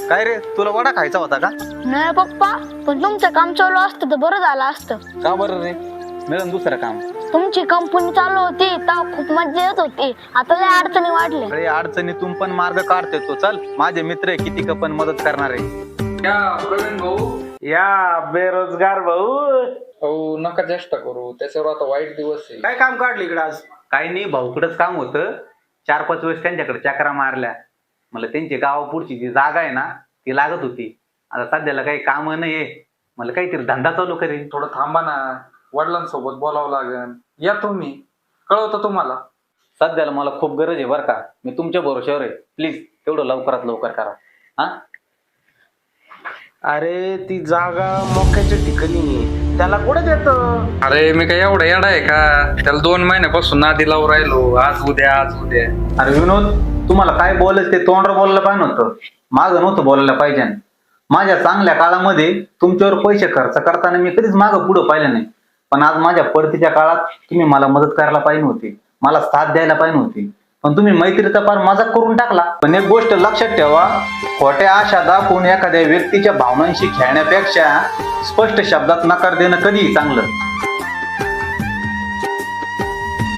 काय रे, तुला वडा खायचा होता का? नाही पप्पा, पण तुमचं काम चालू असतं तर बरं झालं असतं. का बरं रे? मिळून दुसरं काम. तुमची कंपनी चालू होती तेव्हा खूप मजा येत होती, आता लय अडचणी वाढल्या. अरे अडचणीतून पण मार्ग काढते तो. चल, माझे मित्र आहे, किती का पण मदत करणार आहे. या प्रवीण भाऊ. या बेरोजगार भाऊ, हो नका चेष्टा करू, त्याच्यावर आता वाईट दिवस आहे. काय काम काढलं इकडे आज? काही नाही, भाऊकडंच काम होतं. 4-5 वेळेस त्यांच्याकडे चक्रा मारल्या. मला त्यांची गावापुढची जी जागा आहे ना ती लागत होती. आता सध्याला काही काम नाहीये, मला काहीतरी धंदा चालू करेन. थोडं थांबा ना, वडिलांसोबत बोलावं लागेल. या तुम्ही, कळवतो तुम्हाला. सध्याला मला खूप गरज आहे बरं का, मी तुमच्या भरोश्यावर आहे. प्लीज तेवढं लवकरात लवकर करा. हा, अरे ती जागा मोक्याच्या ठिकाणी आहे. त्याला कुठे देत? अरे मी काय एवढा येडा आहे का? त्याला 2 महिन्यापासून नादी लावून राहिलो, आज उद्या आज उद्या. अरे विनोद, तुम्हाला काय बोलायचं ते तोंडावर बोलायला पाहिजे नव्हतं, मागं नव्हतं बोलायला पाहिजे. माझ्या चांगल्या काळामध्ये तुमच्यावर पैसे खर्च करताना मी कधीच मागं पुढं पाहिलं नाही. पण आज माझ्या परतीच्या काळात तुम्ही मला मदत करायला पाहिजे होती, मला साथ द्यायला पाहिजे होती. पण तुम्ही मैत्रीचा फार मजाक करून टाकला. पण एक गोष्ट लक्षात ठेवा, खोट्या आशा दाखवून एखाद्या व्यक्तीच्या भावनांशी खेळण्यापेक्षा स्पष्ट शब्दात नकार देणं कधीही चांगलं.